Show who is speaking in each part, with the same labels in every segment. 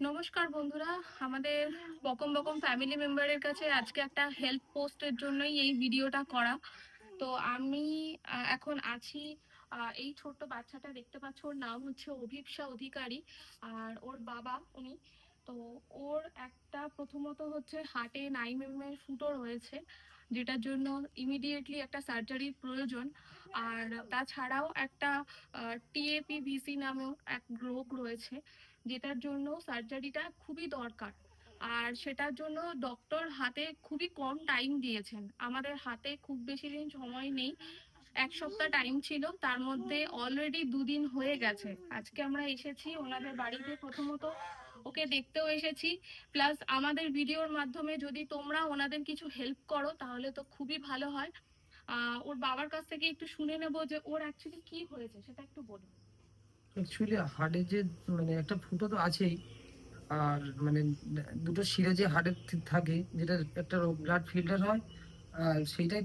Speaker 1: নমস্কার বন্ধুরা, আমাদের বকম বকম ফ্যামিলি মেম্বারের কাছে আজকে একটা হেল্প পোস্টের জন্যই এই ভিডিওটা করা। তো আমি এখন আছি, এই ছোট্ট বাচ্চাটা দেখতে পাচ্ছ, ওর নাম হচ্ছে অভিপ্সা অধিকারী। আর ওর বাবা উনি। তো ওর একটা প্রথমত হচ্ছে হার্টে 9 mm এর ফুটো রয়েছে, যেটার জন্য ইমিডিয়েটলি একটা সার্জারির প্রয়োজন। আর তাছাড়াও একটা টিএপিভিসি নামেও এক রোগ রয়েছে, যেটার জন্য সার্জারিটা খুবই দরকার। আর সেটার জন্য ডক্টর হাতে খুবই কম টাইম দিয়েছেন, আমাদের হাতে খুব বেশি দিন সময় নেই। 1 সপ্তাহ টাইম ছিল, তার মধ্যে অলরেডি 2 দিন হয়ে গেছে। আজকে আমরা এসেছি ওনাদের বাড়িতে, প্রথমত ওকে দেখতেও এসেছি, প্লাস আমাদের ভিডিওর মাধ্যমে যদি তোমরা ওনাদের কিছু হেল্প করো তাহলে তো খুবই ভালো হয়। ওর বাবার কাছ থেকে একটু শুনে নেবো যে ওর অ্যাকচুয়ালি কি হয়েছে, সেটা একটু বলুন।
Speaker 2: অ্যাকচুয়ালি হার্টের যে একটা ফুটো তো আছেই। আর দুটো শিরা যে হার্টের থাকে, যেটা একটা ব্লাড ফিল্টার হয়, আর সেইটাই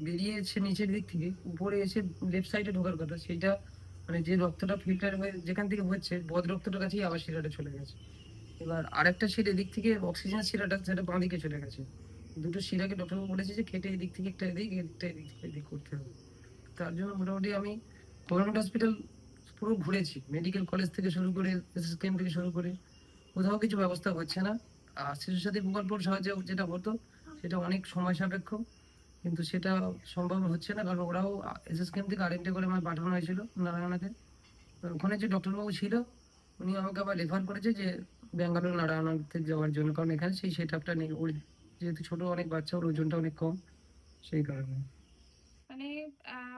Speaker 2: বেরিয়েছে নিচের দিক থেকে উপরে এসে লেফট সাইডে ঢোকার কথা। সেইটা যে রক্তটা ফিল্টার হয়ে যেখান থেকে হচ্ছে বদ রক্তটার কাছেই আবার শিরাটা চলে গেছে। এবার আরেকটা শিরা এদিক থেকে অক্সিজেন শিরাটা সেটা বাঁ দিকে চলে গেছে। দুটো শিরাকে ডক্টর বলেছে যে কেটে এদিক থেকে একটা এদিক, একটা এদিক থেকে এদিক করতে হবে। তার জন্য মোটামুটি আমি গভর্নমেন্ট হসপিটাল পুরো ঘুরেছি, মেডিকেল কলেজ থেকে শুরু করে এসএসকেএম থেকে শুরু করে কোথাও কিছু ব্যবস্থা হচ্ছে না। আর শিশু সাথী প্রকল্পের সাহায্যে যেটা হতো সেটা অনেক সময় সাপেক্ষ, কিন্তু সেটা সম্ভব হচ্ছে না, কারণ ওরাও এসএসকেএম থেকে আরেকটা করে আমার পাঠানো হয়েছিল নারায়ণাতে। ওখানে যে ডক্টরবাবু ছিল উনি আমাকে আবার রেফার করেছে যে ব্যাঙ্গালোর নারায়ণাতে যাওয়ার জন্য, কারণ এখানে সেই সেট আপটা নেই। ওর যেহেতু ছোট অনেক বাচ্চা, ওর ওজনটা অনেক কম, সেই কারণে।
Speaker 1: মানে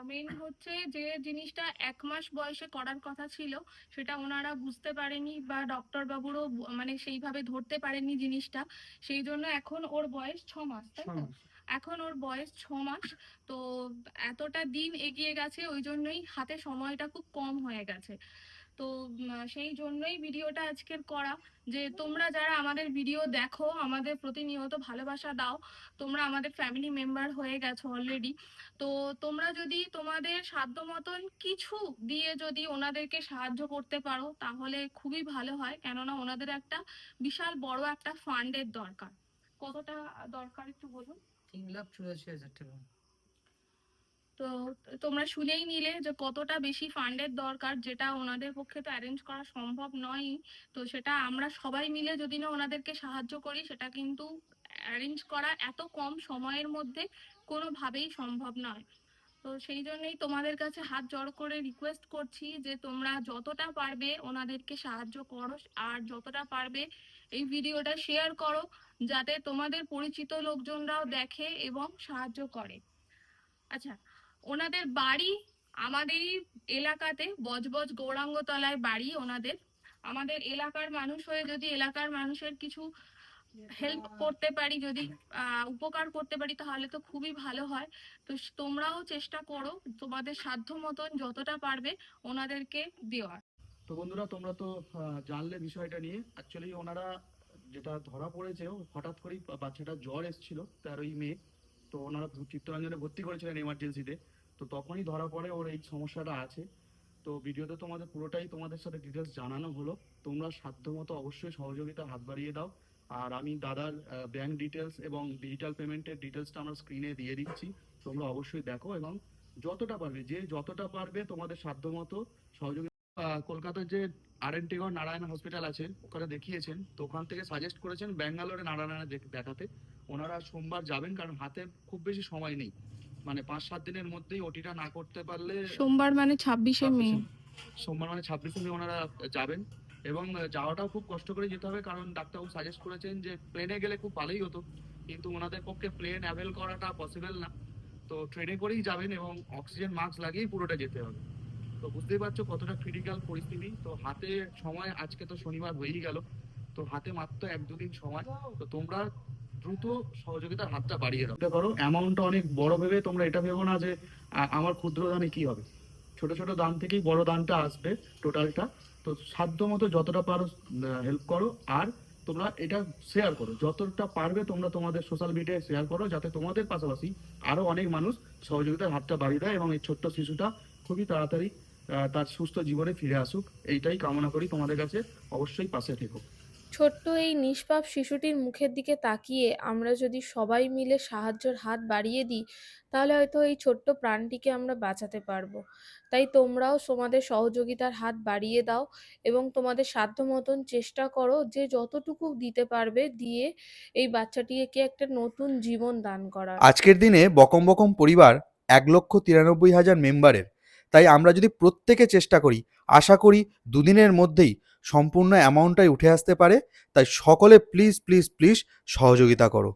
Speaker 1: মেন হচ্ছে যে জিনিসটা 1 মাস বয়সে করার কথা ছিল, সেটা ওনারা বুঝতে পারেনি বা ডক্টর বাবুরও মানে সেইভাবে ধরতে পারেনি জিনিসটা। সেই জন্য এখন ওর বয়স 6 মাস, তাই তো? এখন ওর বয়স 6 মাস। তো এতটা দিন এগিয়ে গেছে, ওই জন্যই হাতে সময়টা খুব কম হয়ে গেছে। তো সেই জন্যই ভিডিওটা আজকের করা, যে তোমরা যারা আমাদের ভিডিও দেখো, আমাদের প্রতিনিয়ত ভালোবাসা দাও, তোমরা আমাদের ফ্যামিলি মেম্বার হয়ে গেছো অলরেডি। তো তোমরা যদি তোমাদের সাধ্য মতন কিছু দিয়ে যদি ওনাদেরকে সাহায্য করতে পারো তাহলে খুবই ভালো হয়, কেননা ওনাদের একটা বিশাল বড় একটা ফান্ডের দরকার। কতটা দরকার একটু বলুন।
Speaker 2: 3,84,000 টাকা।
Speaker 1: তো তোমরা শুনেই নিলে যে কতটা বেশি ফান্ডের দরকার, যেটা ওনাদের পক্ষে তো অ্যারেঞ্জ করা সম্ভব নয়। তো সেটা আমরা সবাই মিলে যদি না ওনাদেরকে সাহায্য করি, সেটা কিন্তু অ্যারেঞ্জ করা এত কম সময়ের মধ্যে কোনোভাবেই সম্ভব নয়। তো সেই জন্যই তোমাদের কাছে হাত জড়ো করে রিকোয়েস্ট করছি যে তোমরা যতটা পারবে ওনাদেরকে সাহায্য করো, আর যতটা পারবে এই ভিডিওটা শেয়ার করো, যাতে তোমাদের পরিচিত লোকজনরাও দেখে এবং সাহায্য করে। আচ্ছা, ওনাদের বাড়ি আমাদেরই এলাকাতে, বজবজ গৌরাঙ্গতলায় বাড়ি ওনাদের। আমাদের এলাকার মানুষ হয়ে যদি এলাকার মানুষের কিছু হেল্প করতে পারি, যদি উপকার করতে পারি, তাহলে তো খুবই ভালো হয়। তো তোমরাও চেষ্টা করো তোমাদের সাধ্য মতন যতটা পারবে ওনাদেরকে দেওয়ার।
Speaker 3: তো বন্ধুরা, তোমরা তো জানলে বিষয়টা নিয়ে। অ্যাকচুয়ালি ওনারা যেটা ধরা পড়েছে, হঠাৎ করেই বাচ্চাটা জ্বর এসেছিল 13ই মে। তো ওনারা চিত্তরঞ্জনে ভর্তি করেছিলেন এমার্জেন্সিতে। তো তখনই ধরা পড়ে ওর এই সমস্যাটা আছে। তো ভিডিওতে তোমাদের পুরোটাই তোমাদের সাথে ডিটেলস জানানো হলো। তোমরা সাধ্যমতো অবশ্যই সহযোগিতার হাত বাড়িয়ে দাও। আর আমি দাদার ব্যাংক ডিটেলস এবং ডিজিটাল পেমেন্টের ডিটেলসটা আমরা স্ক্রিনে দিয়ে দিচ্ছি। তোমরা অবশ্যই দেখো এবং যতটা পারবে, যে যতটা পারবে তোমাদের সাধ্যমতো সহযোগিতা। কলকাতার যে আরএনটিগড় নারায়ণ হসপিটাল আছে ওখানে দেখিয়েছেন, তো ওখান থেকে সাজেস্ট করেছেন ব্যাঙ্গালোরে নারায়ণে দেখাতে। ওনারা সোমবার যাবেন, কারণ হাতে খুব বেশি সময় নেই। মানে 5-7 দিনের মধ্যেই ওটিটা না করতে পারলে
Speaker 1: সোমবার মানে 26শে মে।
Speaker 3: সোমবার মানে 26শে মে ওনারা যাবেন। এবং যাওয়াটাও খুব কষ্ট করে যেতে হবে, কারণ ডাক্তারবাবু সাজেস্ট করেছেন যে প্লেনে গেলে খুব ভালোই হতো, কিন্তু ওনাদের পক্ষে প্লেন অ্যাভেল করাটা পসিবল না। তো ট্রেনে করেই যাবেন এবং অক্সিজেন মাস্ক লাগিয়েই পুরোটা যেতে হবে। তো বুঝতেই পারছো কতটা ক্রিটিক্যাল পরিস্থিতি। তো হাতে সময়, আজকে তো শনিবার হয়েই গেল, তো হাতে মাত্র 1-2 দিন সময়। তো তোমরা দ্রুত সহযোগিতার হাতটা বাড়িয়ে দাও। এটা করো, অ্যামাউন্টটা অনেক বড় ভেবে তোমরা এটা ভেবো না যে আমার ক্ষুদ্র দানে কি হবে। ছোট ছোট দান থেকেই বড় দানটা আসবে, টোটালটা। তো সাধ্য মতো যতটা পারো হেল্প করো। আর তোমরা এটা শেয়ার করো, যতটা পারবে তোমরা তোমাদের সোশ্যাল মিডিয়ায় শেয়ার করো, যাতে তোমাদের পাশাপাশি আরো অনেক মানুষ সহযোগিতার হাতটা বাড়িয়ে দেয় এবং এই ছোট্ট শিশুটা খুবই তাড়াতাড়ি তার সুস্থ জীবনে ফিরে আসুক। এইটাই কামনা করি, তোমাদের কাছে অবশ্যই পাশে থেকো।
Speaker 4: ছোট্ট এই নিষ্পাপ শিশুটির মুখের দিকে তাকিয়ে আমরা যদি সবাই মিলে সাহায্যের হাত বাড়িয়ে দিই, তাহলে হয়তো এই ছোট্ট প্রাণটিকে আমরা বাঁচাতে পারবো। তাই তোমরাও তোমাদের সহযোগিতার হাত বাড়িয়ে দাও এবং তোমাদের সাধ্য মতন চেষ্টা করো যে যতটুকু দিতে পারবে দিয়ে এই বাচ্চাটিকে একটা নতুন জীবন দান করার।
Speaker 5: আজকের দিনে বকম বকম পরিবার 1,93,000 মেম্বারের, তাই আমরা যদি প্রত্যেকে চেষ্টা করি, আশা করি দুদিনের মধ্যেই সম্পূর্ণ অ্যামাউন্টটাই উঠে আসতে পারে। তাই সকলে প্লিজ প্লিজ প্লিজ সহযোগিতা করো।